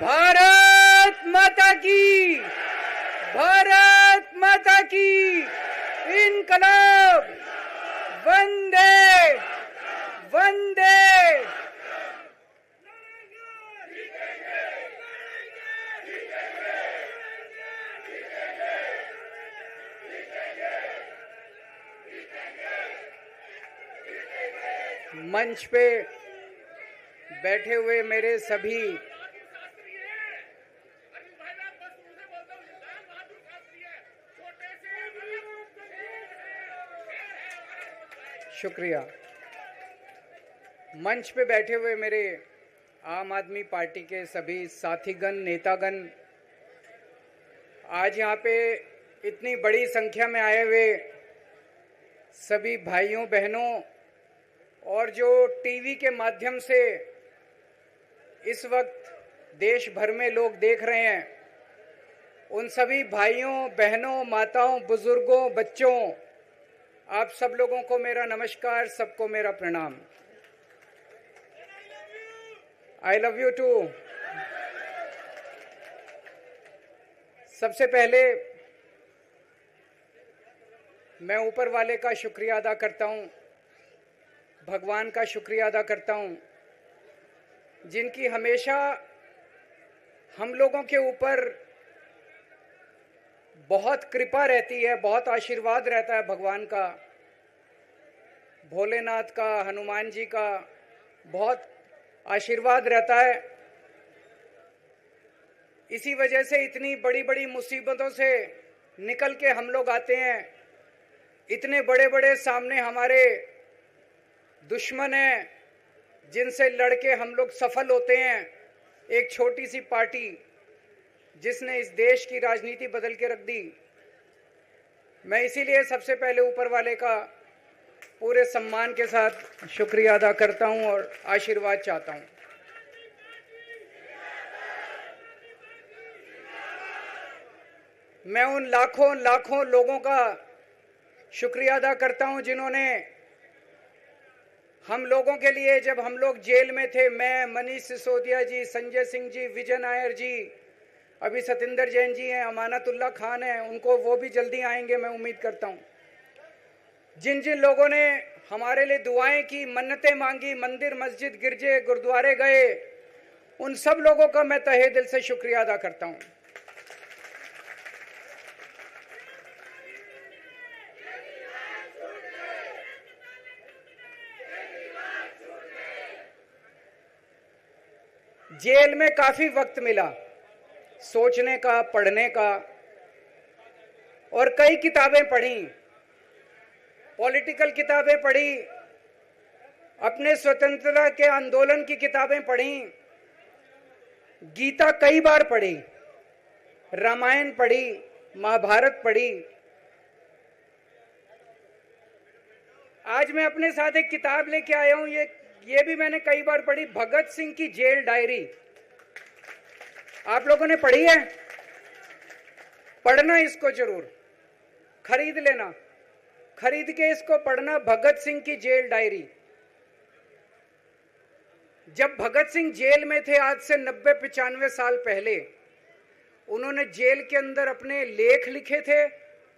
भारत माता की, भारत माता की, इनकलाब, वंदे वंदे। मंच पे बैठे हुए मेरे सभी शुक्रिया। मंच पे बैठे हुए मेरे आम आदमी पार्टी के सभी साथीगण, नेतागण, आज यहाँ पे इतनी बड़ी संख्या में आए हुए सभी भाइयों बहनों और जो टीवी के माध्यम से इस वक्त देश भर में लोग देख रहे हैं, उन सभी भाइयों बहनों, माताओं, बुजुर्गों, बच्चों, आप सब लोगों को मेरा नमस्कार, सबको मेरा प्रणाम। I love you too. सबसे पहले मैं ऊपर वाले का शुक्रिया अदा करता हूं, भगवान का शुक्रिया अदा करता हूं, जिनकी हमेशा हम लोगों के ऊपर बहुत कृपा रहती है, बहुत आशीर्वाद रहता है भगवान का, भोलेनाथ का, हनुमान जी का बहुत आशीर्वाद रहता है। इसी वजह से इतनी बड़ी बड़ी मुसीबतों से निकल के हम लोग आते हैं। इतने बड़े बड़े सामने हमारे दुश्मन हैं जिनसे लड़के हम लोग सफल होते हैं। एक छोटी सी पार्टी जिसने इस देश की राजनीति बदल के रख दी। मैं इसीलिए सबसे पहले ऊपर वाले का पूरे सम्मान के साथ शुक्रिया अदा करता हूं और आशीर्वाद चाहता हूं। मैं उन लाखों लाखों लोगों का शुक्रिया अदा करता हूं जिन्होंने हम लोगों के लिए, जब हम लोग जेल में थे, मैं, मनीष सिसोदिया जी, संजय सिंह जी, विजय नायर जी, अभी सतिंदर जैन जी हैं, अमानतुल्लाह खान हैं, उनको वो भी जल्दी आएंगे मैं उम्मीद करता हूं। जिन जिन लोगों ने हमारे लिए दुआएं की, मन्नतें मांगी, मंदिर मस्जिद गिरजे गुरुद्वारे गए, उन सब लोगों का मैं तहे दिल से शुक्रिया अदा करता हूं। जेल में काफी वक्त मिला सोचने का, पढ़ने का, और कई किताबें पढ़ी, पॉलिटिकल किताबें पढ़ी, अपने स्वतंत्रता के आंदोलन की किताबें पढ़ी, गीता कई बार पढ़ी, रामायण पढ़ी, महाभारत पढ़ी। आज मैं अपने साथ एक किताब लेके आया हूं, ये भी मैंने कई बार पढ़ी, भगत सिंह की जेल डायरी। आप लोगों ने पढ़ी है? पढ़ना इसको जरूर, खरीद लेना, खरीद के इसको पढ़ना, भगत सिंह की जेल डायरी। जब भगत सिंह जेल में थे आज से 90-95 साल पहले, उन्होंने जेल के अंदर अपने लेख लिखे थे,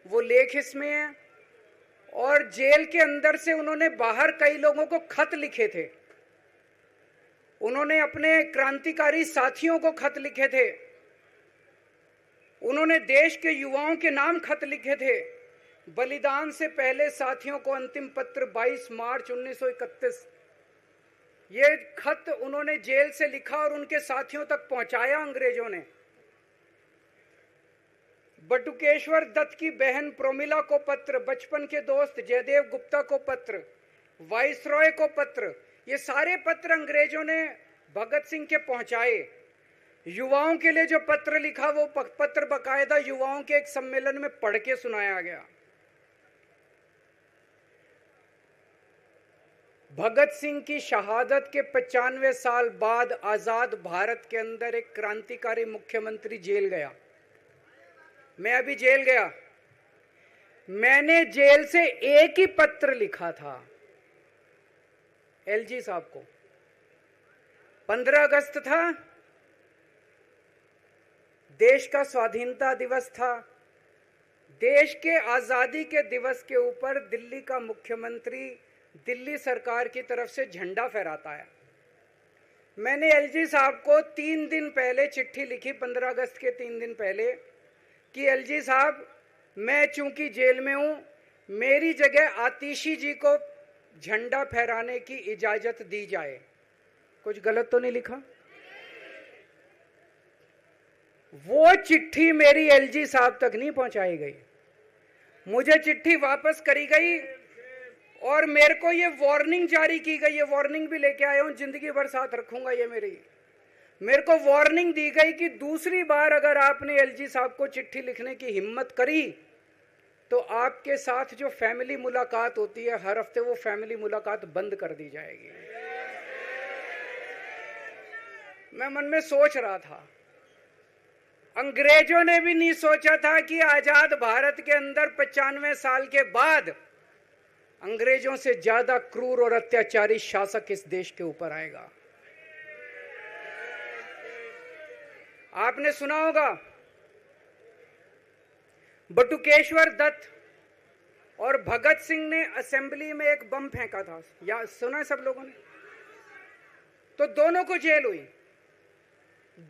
वो लेख इसमें हैं। और जेल के अंदर से उन्होंने बाहर कई लोगों को खत लिखे थे, उन्होंने अपने क्रांतिकारी साथियों को खत लिखे थे, उन्होंने देश के युवाओं के नाम खत लिखे थे। बलिदान से पहले साथियों को अंतिम पत्र 22 मार्च 1931। ये खत उन्होंने जेल से लिखा और उनके साथियों तक पहुंचाया अंग्रेजों ने। बटुकेश्वर दत्त की बहन प्रोमिला को पत्र, बचपन के दोस्त जयदेव गुप्ता को पत्र, वाइसरॉय को पत्र, ये सारे पत्र अंग्रेजों ने भगत सिंह के पहुंचाए। युवाओं के लिए जो पत्र लिखा, वो पत्र बकायदा युवाओं के एक सम्मेलन में पढ़ के सुनाया गया। भगत सिंह की शहादत के 95 साल बाद आजाद भारत के अंदर एक क्रांतिकारी मुख्यमंत्री जेल गया। मैं अभी जेल गया, मैंने जेल से एक ही पत्र लिखा था एलजी साहब को। 15 अगस्त था, देश का स्वाधीनता दिवस था। देश के आज़ादी के दिवस के ऊपर दिल्ली का मुख्यमंत्री दिल्ली सरकार की तरफ से झंडा फहराता है। मैंने एलजी साहब को 3 दिन पहले चिट्ठी लिखी, 15 अगस्त के 3 दिन पहले, कि एलजी साहब, मैं चूंकि जेल में हूं, मेरी जगह आतिशी जी को झंडा फहराने की इजाजत दी जाए। कुछ गलत तो नहीं लिखा? वो चिट्ठी मेरी एलजी साहब तक नहीं पहुंचाई गई, मुझे चिट्ठी वापस करी गई और मेरे को ये वार्निंग जारी की गई। ये वार्निंग भी लेके आया हूं, जिंदगी भर साथ रखूंगा ये मेरे को वार्निंग दी गई कि दूसरी बार अगर आपने एलजी साहब को चिट्ठी लिखने की हिम्मत करी तो आपके साथ जो फैमिली मुलाकात होती है हर हफ्ते, वो फैमिली मुलाकात बंद कर दी जाएगी। मैं मन में सोच रहा था, अंग्रेजों ने भी नहीं सोचा था कि आजाद भारत के अंदर 95 साल के बाद अंग्रेजों से ज्यादा क्रूर और अत्याचारी शासक इस देश के ऊपर आएगा। आपने सुना होगा बटुकेश्वर दत्त और भगत सिंह ने असेंबली में एक बम फेंका था, या सुना है सब लोगों ने? तो दोनों को जेल हुई,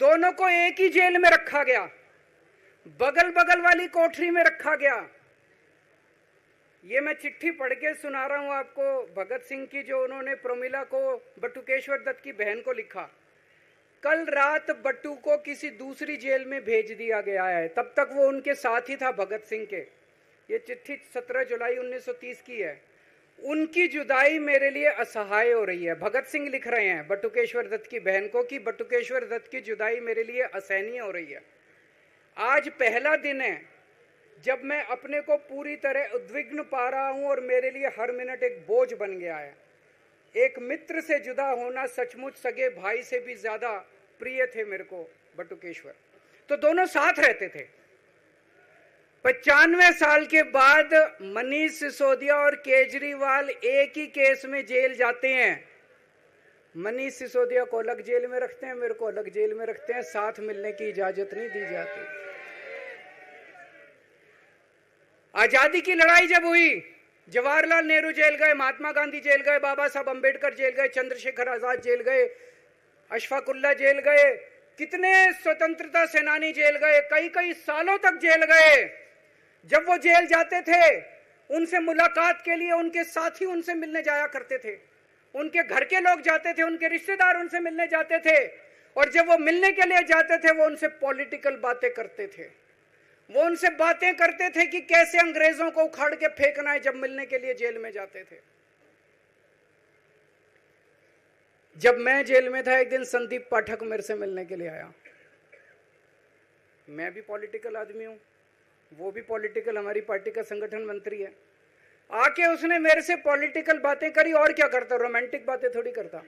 दोनों को एक ही जेल में रखा गया, बगल बगल वाली कोठरी में रखा गया। ये मैं चिट्ठी पढ़ के सुना रहा हूं आपको भगत सिंह की, जो उन्होंने प्रमिला को, बटुकेश्वर दत्त की बहन को लिखा। कल रात बट्टू को किसी दूसरी जेल में भेज दिया गया है, तब तक वो उनके साथ ही था भगत सिंह के। ये चिट्ठी 17 जुलाई 1930 की है। उनकी जुदाई मेरे लिए असहाय हो रही है। भगत सिंह लिख रहे हैं बटुकेश्वर दत्त की बहन को कि बटुकेश्वर दत्त की जुदाई मेरे लिए असहनीय हो रही है। आज पहला दिन है जब मैं अपने को पूरी तरह उद्विग्न पा रहा हूं और मेरे लिए हर मिनट एक बोझ बन गया है। एक मित्र से जुदा होना सचमुच सगे भाई से भी ज्यादा प्रिय थे मेरे को बटुकेश्वर। तो दोनों साथ रहते थे। 95 साल के बाद मनीष सिसोदिया और केजरीवाल एक ही केस में जेल जाते हैं। मनीष सिसोदिया को अलग जेल में रखते हैं, मेरे को अलग जेल में रखते हैं, साथ मिलने की इजाजत नहीं दी जाती। आजादी की लड़ाई जब हुई, जवाहरलाल नेहरू जेल गए, महात्मा गांधी जेल गए, बाबा साहब अंबेडकर जेल गए, चंद्रशेखर आजाद जेल गए, अशफाकुल्ला जेल गए, कितने स्वतंत्रता सेनानी जेल गए, कई कई सालों तक जेल गए। जब वो जेल जाते थे उनसे मुलाकात के लिए उनके साथी उनसे मिलने जाया करते थे, उनके घर के लोग जाते थे, उनके रिश्तेदार उनसे मिलने जाते थे, और जब वो मिलने के लिए जाते थे वो उनसे पॉलिटिकल बातें करते थे। वो उनसे बातें करते थे कि कैसे अंग्रेजों को उखाड़ के फेंकना है। जब मिलने के लिए जेल में जाते थे, जब मैं जेल में था एक दिन संदीप पाठक मेरे से मिलने के लिए आया। मैं भी पॉलिटिकल आदमी हूं, वो भी पॉलिटिकल, हमारी पार्टी का संगठन मंत्री है। आके उसने मेरे से पॉलिटिकल बातें करी, और क्या करता, रोमांटिक बातें थोड़ी करता।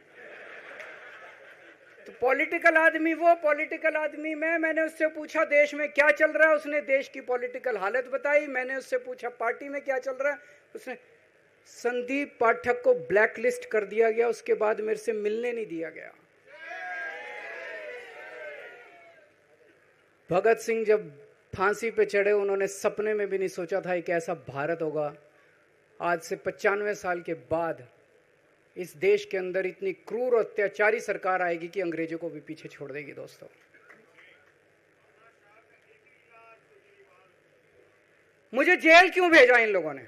तो पॉलिटिकल आदमी वो, पॉलिटिकल आदमी मैंने उससे पूछा देश में क्या चल रहा है, उसने देश की पॉलिटिकल हालत बताई। मैंने उससे पूछा पार्टी में क्या चल रहा है, उसने, संदीप पाठक को ब्लैकलिस्ट कर दिया गया, उसके बाद मेरे से मिलने नहीं दिया गया। भगत सिंह जब फांसी पे चढ़े, उन्होंने सपने में भी नहीं सोचा था एक ऐसा भारत होगा। आज से 95 साल के बाद इस देश के अंदर इतनी क्रूर और अत्याचारी सरकार आएगी कि अंग्रेजों को भी पीछे छोड़ देगी। दोस्तों, मुझे जेल क्यों भेजा इन लोगों ने?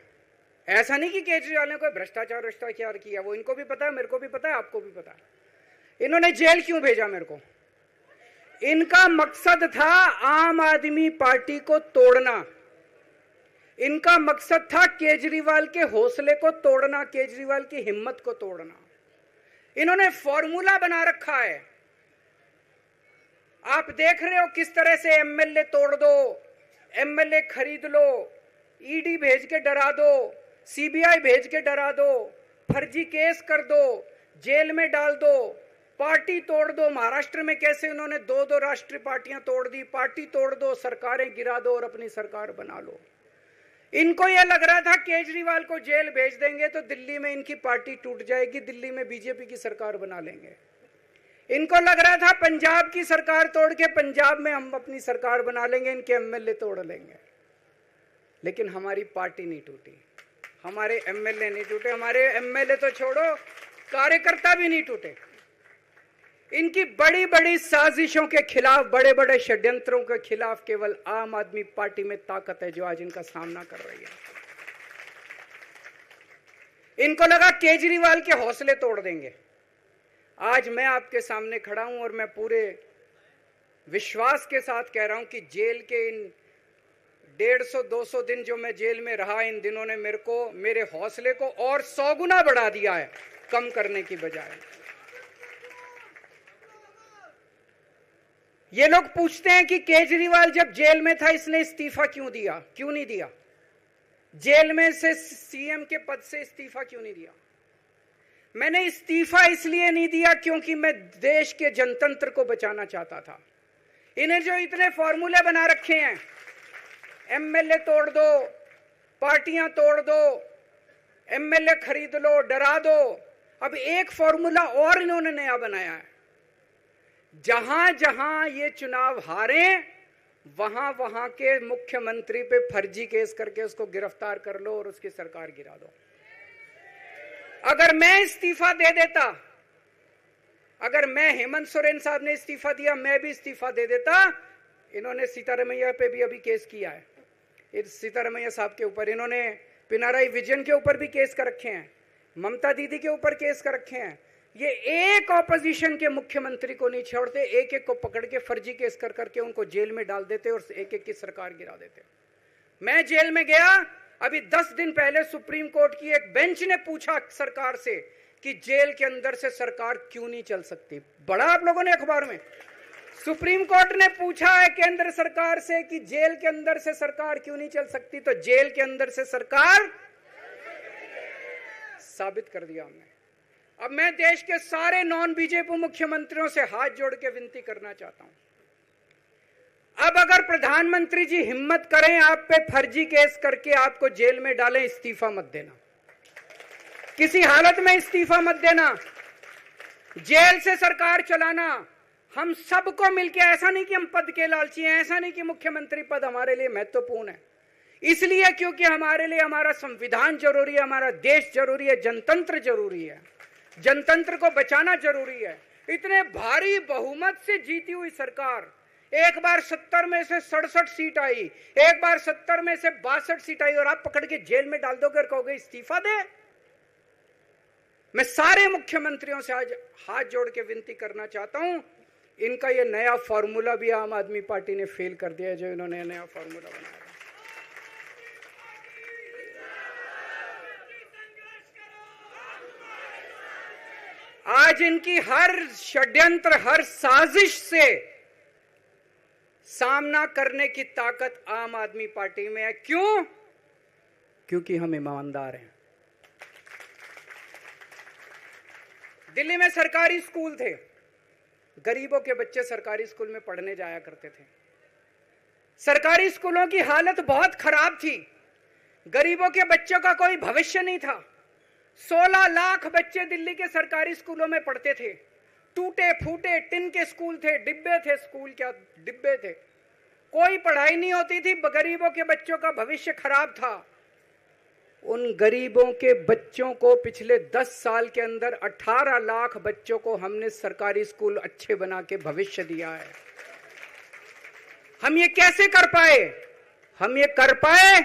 ऐसा नहीं कि केजरीवाल ने कोई भ्रष्टाचार किया, वो इनको भी पता है, मेरे को भी पता है, आपको भी पता है। इन्होंने जेल क्यों भेजा मेरे को? इनका मकसद था आम आदमी पार्टी को तोड़ना। इनका मकसद था केजरीवाल के हौसले को तोड़ना, केजरीवाल की हिम्मत को तोड़ना। इन्होंने फॉर्मूला बना रखा है। आप देख रहे हो किस तरह से एमएलए तोड़ दो, एमएलए खरीद लो, ईडी भेज के डरा दो, सीबीआई भेज के डरा दो, फर्जी केस कर दो, जेल में डाल दो, पार्टी तोड़ दो। महाराष्ट्र में कैसे उन्होंने 2-2 राष्ट्रीय पार्टियां तोड़ दी। पार्टी तोड़ दो, सरकारें गिरा दो और अपनी सरकार बना लो। इनको यह लग रहा था केजरीवाल को जेल भेज देंगे तो दिल्ली में इनकी पार्टी टूट जाएगी, दिल्ली में बीजेपी की सरकार बना लेंगे। इनको लग रहा था पंजाब की सरकार तोड़ के पंजाब में हम अपनी सरकार बना लेंगे, इनके एमएलए तोड़ लेंगे। लेकिन हमारी पार्टी नहीं टूटी, हमारे एमएलए नहीं टूटे, हमारे एमएलए तो छोड़ो, कार्यकर्ता भी नहीं टूटे। इनकी बड़ी बड़ी साजिशों के खिलाफ, बड़े बड़े षड्यंत्रों के खिलाफ केवल आम आदमी पार्टी में ताकत है जो आज इनका सामना कर रही है। इनको लगा केजरीवाल के हौसले तोड़ देंगे। आज मैं आपके सामने खड़ा हूं और मैं पूरे विश्वास के साथ कह रहा हूं कि जेल के इन 150-200 दिन जो मैं जेल में रहा, इन दिनों ने मेरे हौसले को और 100 गुना बढ़ा दिया है, कम करने की बजाय। ये लोग पूछते हैं कि केजरीवाल जब जेल में था इसने इस्तीफा क्यों दिया, क्यों नहीं दिया? जेल में से सीएम के पद से इस्तीफा क्यों नहीं दिया? मैंने इस्तीफा इसलिए नहीं दिया क्योंकि मैं देश के जनतंत्र को बचाना चाहता था। इन्हें जो इतने फॉर्मूले बना रखे हैं, एमएलए तोड़ दो, पार्टियां तोड़ दो, एमएलए खरीद लो, डरा दो, अब एक फॉर्मूला और इन्होंने नया बनाया है। जहां जहां ये चुनाव हारे वहां वहां के मुख्यमंत्री पे फर्जी केस करके उसको गिरफ्तार कर लो और उसकी सरकार गिरा दो। अगर मैं इस्तीफा दे देता, अगर मैं, हेमंत सोरेन साहब ने इस्तीफा दिया, मैं भी इस्तीफा दे देता, इन्होंने सीतारमैया पे भी अभी केस किया है, सीतारमैया साहब के ऊपर, इन्होंने पिनाराई विजयन के ऊपर भी केस कर रखे हैं, ममता दीदी के ऊपर केस कर रखे हैं। ये एक ऑपोजिशन के मुख्यमंत्री को नहीं छोड़ते, एक एक को पकड़ के फर्जी केस कर करके उनको जेल में डाल देते और एक एक की सरकार गिरा देते। मैं जेल में गया, अभी 10 दिन पहले सुप्रीम कोर्ट की एक बेंच ने पूछा सरकार से कि जेल के अंदर से सरकार क्यों नहीं चल सकती। बड़ा आप लोगों ने अखबार में, सुप्रीम कोर्ट ने पूछा है केंद्र सरकार से कि जेल के अंदर से सरकार क्यों नहीं चल सकती, तो जेल के अंदर से सरकार साबित कर दिया हमने। अब मैं देश के सारे नॉन बीजेपी मुख्यमंत्रियों से हाथ जोड़ के विनती करना चाहता हूं, अब अगर प्रधानमंत्री जी हिम्मत करें आप पे फर्जी केस करके आपको जेल में डालें, इस्तीफा मत देना, किसी हालत में इस्तीफा मत देना। जेल से सरकार चलाना हम सबको मिलकर, ऐसा नहीं कि हम पद के लालची हैं, ऐसा नहीं कि मुख्यमंत्री पद हमारे लिए महत्वपूर्ण है, इसलिए क्योंकि हमारे लिए हमारा संविधान जरूरी है, हमारा देश जरूरी है, जनतंत्र जरूरी है, जनतंत्र को बचाना जरूरी है। इतने भारी बहुमत से जीती हुई सरकार, एक बार 70 में से 67 सीट आई, एक बार 70 में से 62 सीट आई, और आप पकड़ के जेल में डाल दोगे और कहोगे इस्तीफा दे। मैं सारे मुख्यमंत्रियों से आज हाथ जोड़ के विनती करना चाहता हूं, इनका ये नया फॉर्मूला भी आम आदमी पार्टी ने फेल कर दिया है, जो इन्होंने नया फॉर्मूला बनाया। आज इनकी हर षड्यंत्र, हर साजिश से सामना करने की ताकत आम आदमी पार्टी में है। क्यों? क्योंकि हम ईमानदार हैं। दिल्ली में सरकारी स्कूल थे, गरीबों के बच्चे सरकारी स्कूल में पढ़ने जाया करते थे। सरकारी स्कूलों की हालत बहुत खराब थी, गरीबों के बच्चों का कोई भविष्य नहीं था। 16 लाख बच्चे दिल्ली के सरकारी स्कूलों में पढ़ते थे। टूटे फूटे टिन के स्कूल थे, डिब्बे थे, स्कूल क्या डिब्बे थे, कोई पढ़ाई नहीं होती थी, गरीबों के बच्चों का भविष्य खराब था। उन गरीबों के बच्चों को पिछले 10 साल के अंदर 18 लाख बच्चों को हमने सरकारी स्कूल अच्छे बना के भविष्य दिया है। हम ये कैसे कर पाए? हम ये कर पाए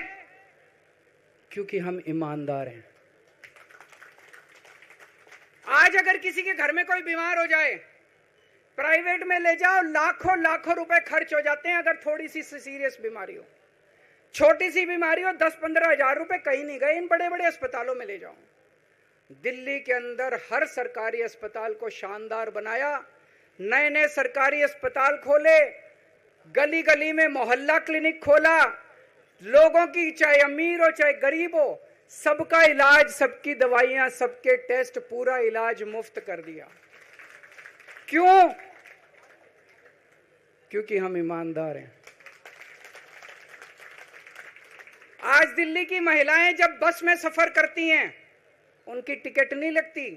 क्योंकि हम ईमानदार हैं। आज अगर किसी के घर में कोई बीमार हो जाए, प्राइवेट में ले जाओ, लाखों लाखों रुपए खर्च हो जाते हैं। अगर थोड़ी सी सीरियस बीमारी हो, छोटी सी बीमारी हो, 10-15 हजार रुपए कहीं नहीं गए, इन बड़े बड़े अस्पतालों में ले जाओ। दिल्ली के अंदर हर सरकारी अस्पताल को शानदार बनाया, नए नए सरकारी अस्पताल खोले, गली गली में मोहल्ला क्लिनिक खोला, लोगों की चाहे अमीर हो चाहे गरीब हो, सबका इलाज, सबकी दवाइयां, सबके टेस्ट, पूरा इलाज मुफ्त कर दिया। क्यों? क्योंकि हम ईमानदार हैं। आज दिल्ली की महिलाएं जब बस में सफर करती हैं, उनकी टिकट नहीं लगती,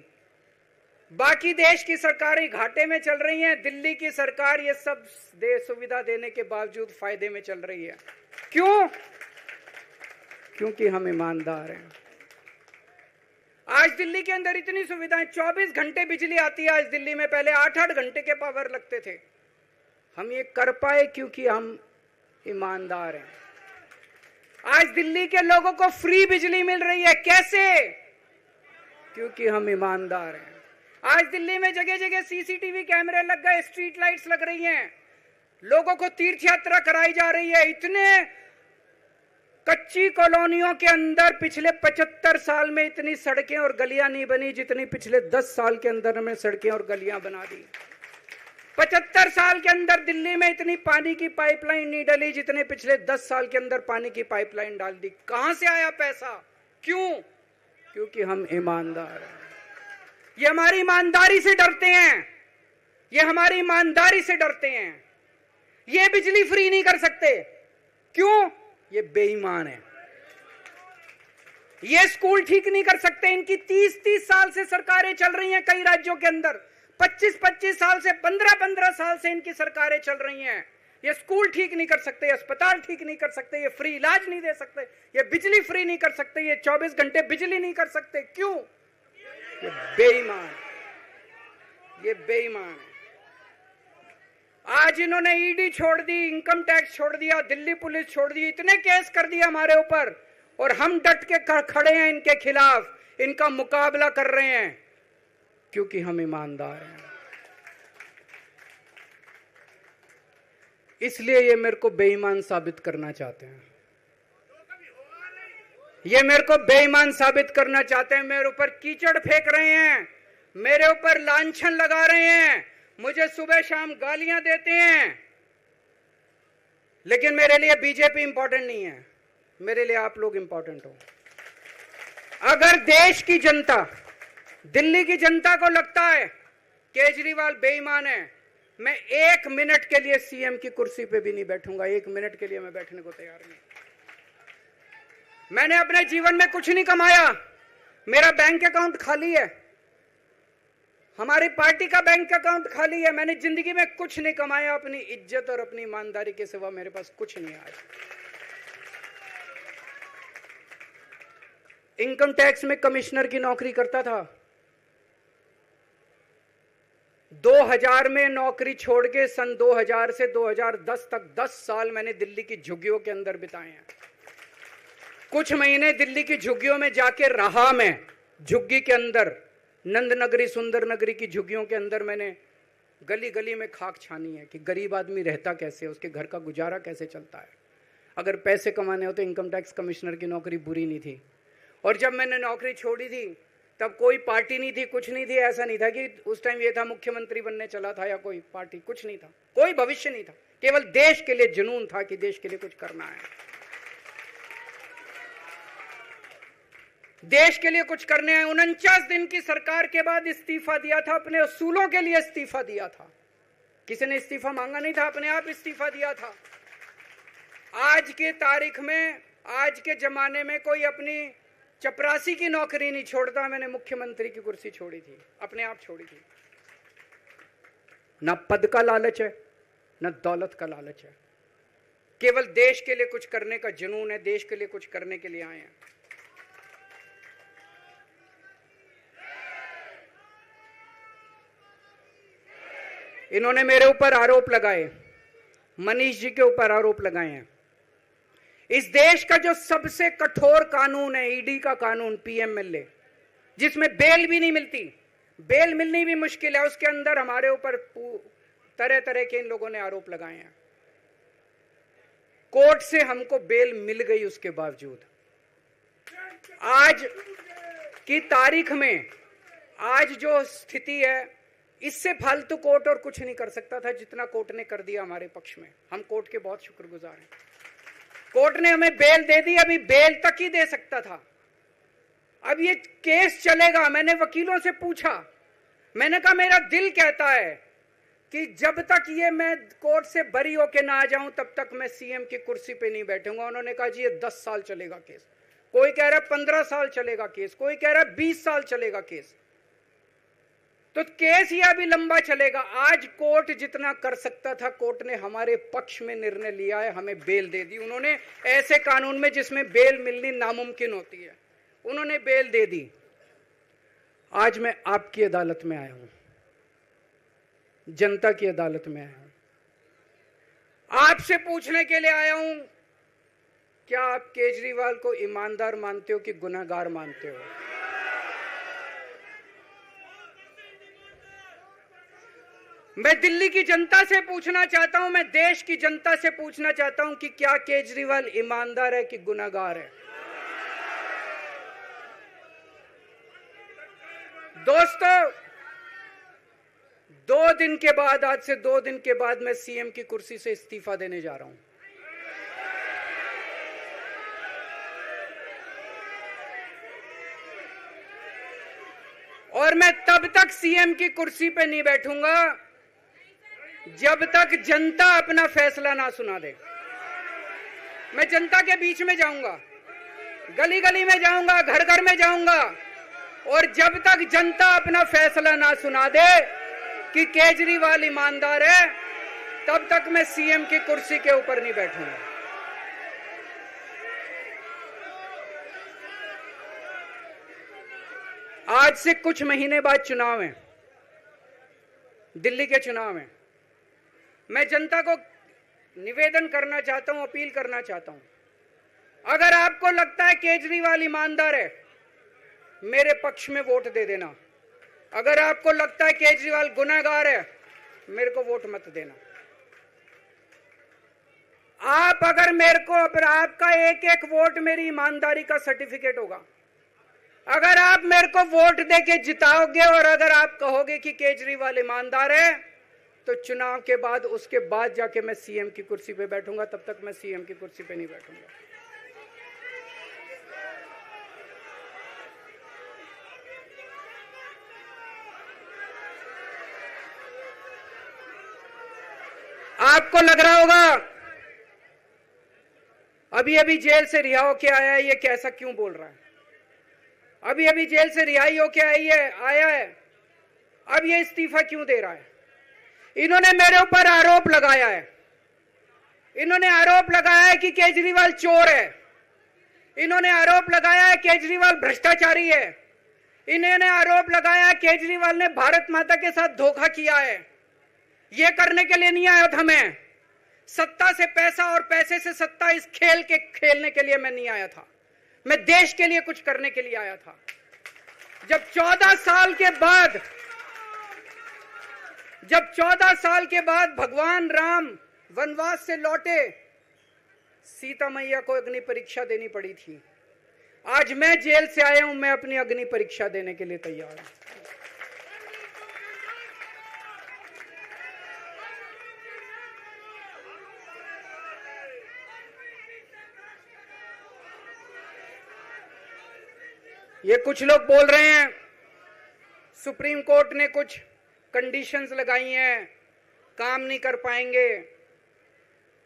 बाकी देश की सरकारें घाटे में चल रही हैं, दिल्ली की सरकार ये सब सुविधा देने के बावजूद फायदे में चल रही है। क्यों? क्योंकि हम ईमानदार हैं। आज दिल्ली के अंदर इतनी सुविधाएं, 24 घंटे बिजली आती है आज दिल्ली में, पहले 8-8 घंटे के पावर लगते थे। हम ये कर पाए क्योंकि हम ईमानदार हैं। आज दिल्ली के लोगों को फ्री बिजली मिल रही है, कैसे? क्योंकि हम ईमानदार हैं। आज दिल्ली में जगह जगह सीसीटीवी कैमरे लग गए, स्ट्रीट लाइट्स लग रही हैं, लोगों को तीर्थ यात्रा कराई जा रही है। इतने कच्ची कॉलोनियों के अंदर पिछले 75 साल में इतनी सड़कें और गलियां नहीं बनी जितनी पिछले 10 साल के अंदर में सड़कें और गलियां बना दी। 75 साल के अंदर दिल्ली में इतनी पानी की पाइपलाइन नहीं डली जितने पिछले 10 साल के अंदर पानी की पाइपलाइन डाल दी। कहां से आया पैसा? क्यों? क्योंकि हम ईमानदार हैं। ये हमारी ईमानदारी से डरते हैं, ये हमारी ईमानदारी से डरते हैं। ये बिजली फ्री नहीं कर सकते, क्यों? ये बेईमान है। ये स्कूल ठीक नहीं कर सकते, इनकी 30-30 साल से सरकारें चल रही हैं कई राज्यों के अंदर, 25-25 साल से, 15-15 साल से इनकी सरकारें चल रही हैं। ये स्कूल ठीक नहीं कर सकते, अस्पताल ठीक नहीं कर सकते, ये फ्री इलाज नहीं दे सकते, ये बिजली फ्री नहीं कर सकते, ये 24 घंटे बिजली नहीं कर सकते। क्यों? ये बेईमान, ये बेईमान है। आज इन्होंने ईडी छोड़ दी, इनकम टैक्स छोड़ दिया, दिल्ली पुलिस छोड़ दी, इतने केस कर दिया हमारे ऊपर, और हम डट के खड़े हैं इनके खिलाफ, इनका मुकाबला कर रहे हैं क्योंकि हम ईमानदार हैं। इसलिए ये मेरे को बेईमान साबित करना चाहते हैं, ये मेरे को बेईमान साबित करना चाहते हैं। मेरे ऊपर कीचड़ फेंक रहे हैं, मेरे ऊपर लांछन लगा रहे हैं, मुझे सुबह शाम गालियां देते हैं। लेकिन मेरे लिए बीजेपी इंपॉर्टेंट नहीं है, मेरे लिए आप लोग इंपॉर्टेंट हो। अगर देश की जनता, दिल्ली की जनता को लगता है केजरीवाल बेईमान है, मैं 1 मिनट के लिए सीएम की कुर्सी पे भी नहीं बैठूंगा। 1 मिनट के लिए मैं बैठने को तैयार नहीं। मैंने अपने जीवन में कुछ नहीं कमाया, मेरा बैंक अकाउंट खाली है, हमारी पार्टी का बैंक अकाउंट खाली है। मैंने जिंदगी में कुछ नहीं कमाया, अपनी इज्जत और अपनी ईमानदारी के सिवा मेरे पास कुछ नहीं आया। इनकम टैक्स में कमिश्नर की नौकरी करता था, 2000 में नौकरी छोड़ के सन 2000 से 2010 तक 10 साल मैंने दिल्ली की झुग्गियों के अंदर बिताए हैं। कुछ महीने दिल्ली की झुग्गियों में जाके रहा मैं, झुग्गी के अंदर, नंद नगरी, सुंदर नगरी की झुग्गियों के अंदर मैंने गली गली में खाक छानी है कि गरीब आदमी रहता कैसे, उसके घर का गुजारा कैसे चलता है। अगर पैसे कमाने हो तो इनकम टैक्स कमिश्नर की नौकरी बुरी नहीं थी। और जब मैंने नौकरी छोड़ी थी तब कोई पार्टी नहीं थी, कुछ नहीं थी। ऐसा नहीं था कि उस टाइम ये था मुख्यमंत्री बनने चला था या कोई पार्टी, कुछ नहीं था, कोई भविष्य नहीं था, केवल देश के लिए जुनून था कि देश के लिए कुछ करना है, देश के लिए कुछ करने हैं। 49 दिन की सरकार के बाद इस्तीफा दिया था, अपने असूलों के लिए इस्तीफा दिया था, किसी ने इस्तीफा मांगा नहीं था, अपने आप इस्तीफा दिया था। आज के तारीख में, आज के जमाने में कोई अपनी चपरासी की नौकरी नहीं छोड़ता। मैंने मुख्यमंत्री की कुर्सी छोड़ी थी, अपने आप छोड़ी थी। ना पद का लालच है, ना दौलत का लालच है, केवल देश के लिए कुछ करने का जुनून है, देश के लिए कुछ करने के लिए आए हैं। इन्होंने मेरे ऊपर आरोप लगाए, मनीष जी के ऊपर आरोप लगाए हैं। इस देश का जो सबसे कठोर कानून है ईडी का कानून, पीएमएलए, जिसमें बेल भी नहीं मिलती, बेल मिलनी भी मुश्किल है, उसके अंदर हमारे ऊपर तरह तरह के इन लोगों ने आरोप लगाए हैं। कोर्ट से हमको बेल मिल गई, उसके बावजूद आज की तारीख में, आज जो स्थिति है, इससे फालतू कोर्ट और कुछ नहीं कर सकता था जितना कोर्ट ने कर दिया हमारे पक्ष में। हम कोर्ट के बहुत शुक्रगुजार हैं। कोर्ट ने हमें बेल दे दी, अभी बेल तक ही दे सकता था। अब ये केस चलेगा। मैंने वकीलों से पूछा, मैंने कहा मेरा दिल कहता है कि जब तक ये मैं कोर्ट से बरी होके ना आ जाऊं तब तक मैं सीएम की कुर्सी पे नहीं बैठूंगा। उन्होंने कहा जी ये 10 साल चलेगा केस, कोई कह रहा है 15 साल चलेगा केस, कोई कह रहा है 20 साल चलेगा केस। तो केस यह भी लंबा चलेगा। आज कोर्ट जितना कर सकता था, कोर्ट ने हमारे पक्ष में निर्णय लिया है, हमें बेल दे दी उन्होंने। ऐसे कानून में जिसमें बेल मिलनी नामुमकिन होती है, उन्होंने बेल दे दी। आज मैं आपकी अदालत में आया हूं, जनता की अदालत में आया हूं, आपसे पूछने के लिए आया हूं, क्या आप केजरीवाल को ईमानदार मानते हो कि गुनहगार मानते हो? मैं दिल्ली की जनता से पूछना चाहता हूं, मैं देश की जनता से पूछना चाहता हूं कि क्या केजरीवाल ईमानदार है कि गुनहगार है? दोस्तों, 2 दिन के बाद, आज से 2 दिन के बाद मैं सीएम की कुर्सी से इस्तीफा देने जा रहा हूं। और मैं तब तक सीएम की कुर्सी पे नहीं बैठूंगा जब तक जनता अपना फैसला ना सुना दे। मैं जनता के बीच में जाऊंगा, गली गली में जाऊंगा, घर घर में जाऊंगा, और जब तक जनता अपना फैसला ना सुना दे कि केजरीवाल ईमानदार है, तब तक मैं सीएम की कुर्सी के ऊपर नहीं बैठूंगा। आज से कुछ महीने बाद चुनाव है, दिल्ली के चुनाव है। मैं जनता को निवेदन करना चाहता हूं, अपील करना चाहता हूं, अगर आपको लगता है केजरीवाल ईमानदार है, मेरे पक्ष में वोट दे देना। अगर आपको लगता है केजरीवाल गुनहगार है, मेरे को वोट मत देना। आप अगर मेरे को, अगर आपका एक एक वोट मेरी ईमानदारी का सर्टिफिकेट होगा। अगर आप मेरे को वोट देके जिताओगे और अगर आप कहोगे कि केजरीवाल ईमानदार है, तो चुनाव के बाद, उसके बाद जाके मैं सीएम की कुर्सी पे बैठूंगा। तब तक मैं सीएम की कुर्सी पे नहीं बैठूंगा। आपको लग रहा होगा अभी अभी जेल से रिहा होके आया है, ये कैसा क्यों बोल रहा है? अभी अभी जेल से रिहाई होके आया है, अब ये इस्तीफा क्यों दे रहा है? इन्होंने मेरे ऊपर आरोप लगाया है, इन्होंने आरोप लगाया है कि केजरीवाल चोर है, इन्होंने आरोप लगाया है केजरीवाल भ्रष्टाचारी है, इन्होंने आरोप लगाया है केजरीवाल ने भारत माता के साथ धोखा किया है। ये करने के लिए नहीं आया था मैं, सत्ता से पैसा और पैसे से सत्ता, इस खेल के खेलने के लिए मैं नहीं आया था। मैं देश के लिए कुछ करने के लिए आया था। जब 14 साल के बाद भगवान राम वनवास से लौटे, सीता मैया को अग्नि परीक्षा देनी पड़ी थी। आज मैं जेल से आया हूं, मैं अपनी अग्नि परीक्षा देने के लिए तैयार हूं। ये कुछ लोग बोल रहे हैं सुप्रीम कोर्ट ने कुछ कंडीशंस लगाई हैं, काम नहीं कर पाएंगे।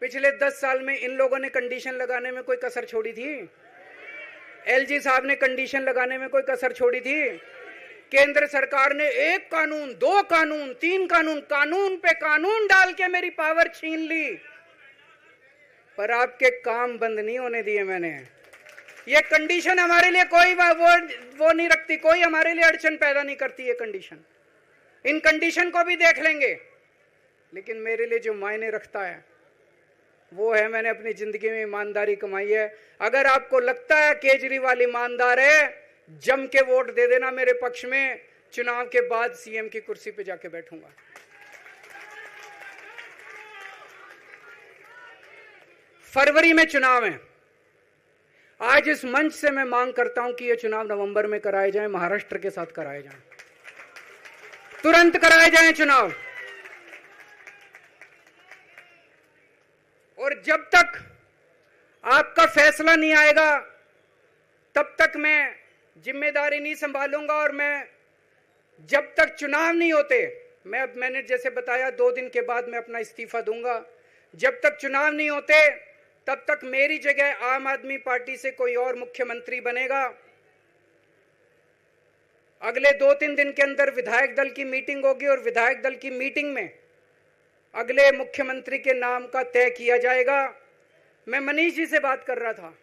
पिछले 10 साल में इन लोगों ने कंडीशन लगाने में कोई कसर छोड़ी थी? एलजी साहब ने कंडीशन लगाने में कोई कसर छोड़ी थी? केंद्र सरकार ने 1 कानून, 2 कानून, 3 कानून, कानून पे कानून डाल के मेरी पावर छीन ली, पर आपके काम बंद नहीं होने दिए मैंने। ये कंडीशन हमारे लिए कोई वो नहीं रखती, कोई हमारे लिए अड़चन पैदा नहीं करती ये कंडीशन। इन कंडीशन को भी देख लेंगे, लेकिन मेरे लिए जो मायने रखता है वो है मैंने अपनी जिंदगी में ईमानदारी कमाई है। अगर आपको लगता है केजरीवाल ईमानदार है, जम के वोट दे देना मेरे पक्ष में। चुनाव के बाद सीएम की कुर्सी पे जाके बैठूंगा। फरवरी में चुनाव है। आज इस मंच से मैं मांग करता हूं कि ये चुनाव नवंबर में कराए जाएं, महाराष्ट्र के साथ कराए जाएं, तुरंत कराए जाएं चुनाव। और जब तक आपका फैसला नहीं आएगा, तब तक मैं जिम्मेदारी नहीं संभालूंगा। और मैं जब तक चुनाव नहीं होते, मैंने जैसे बताया 2 दिन के बाद मैं अपना इस्तीफा दूंगा। जब तक चुनाव नहीं होते, तब तक मेरी जगह आम आदमी पार्टी से कोई और मुख्यमंत्री बनेगा। अगले 2-3 दिन के अंदर विधायक दल की मीटिंग होगी और विधायक दल की मीटिंग में अगले मुख्यमंत्री के नाम का तय किया जाएगा। मैं मनीष जी से बात कर रहा था,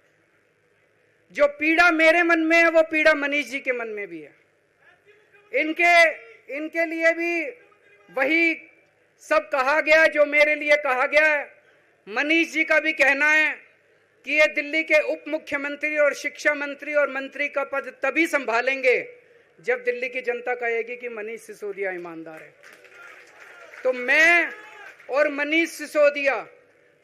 जो पीड़ा मेरे मन में है वो पीड़ा मनीष जी के मन में भी है। इनके लिए भी वही सब कहा गया जो मेरे लिए कहा गया है। मनीष जी का भी कहना है कि ये दिल्ली के उप मुख्यमंत्री और शिक्षा मंत्री और मंत्री का पद तभी संभालेंगे जब दिल्ली की जनता कहेगी कि मनीष सिसोदिया ईमानदार है। तो मैं और मनीष सिसोदिया,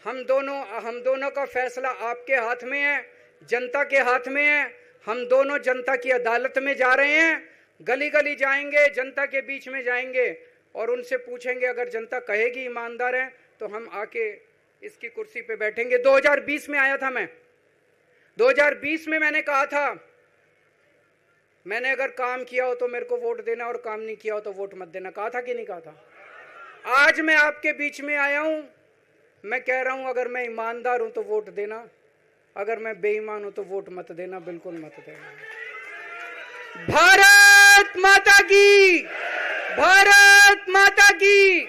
हम दोनों का फैसला आपके हाथ में है, जनता के हाथ में है। हम दोनों जनता की अदालत में जा रहे हैं, गली गली जाएंगे, जनता के बीच में जाएंगे और उनसे पूछेंगे, अगर जनता कहेगी ईमानदार है तो हम आके इसकी कुर्सी पे बैठेंगे। 2020 में आया था मैं, 2020 में मैंने कहा था, मैंने अगर काम किया हो तो मेरे को वोट देना और काम नहीं किया हो तो वोट मत देना, कहा था कि नहीं कहा था? आज मैं आपके बीच में आया हूं, मैं कह रहा हूं अगर मैं ईमानदार हूं तो वोट देना, अगर मैं बेईमान हूं तो वोट मत देना, बिल्कुल मत देना। भारत माता की, भारत माता की।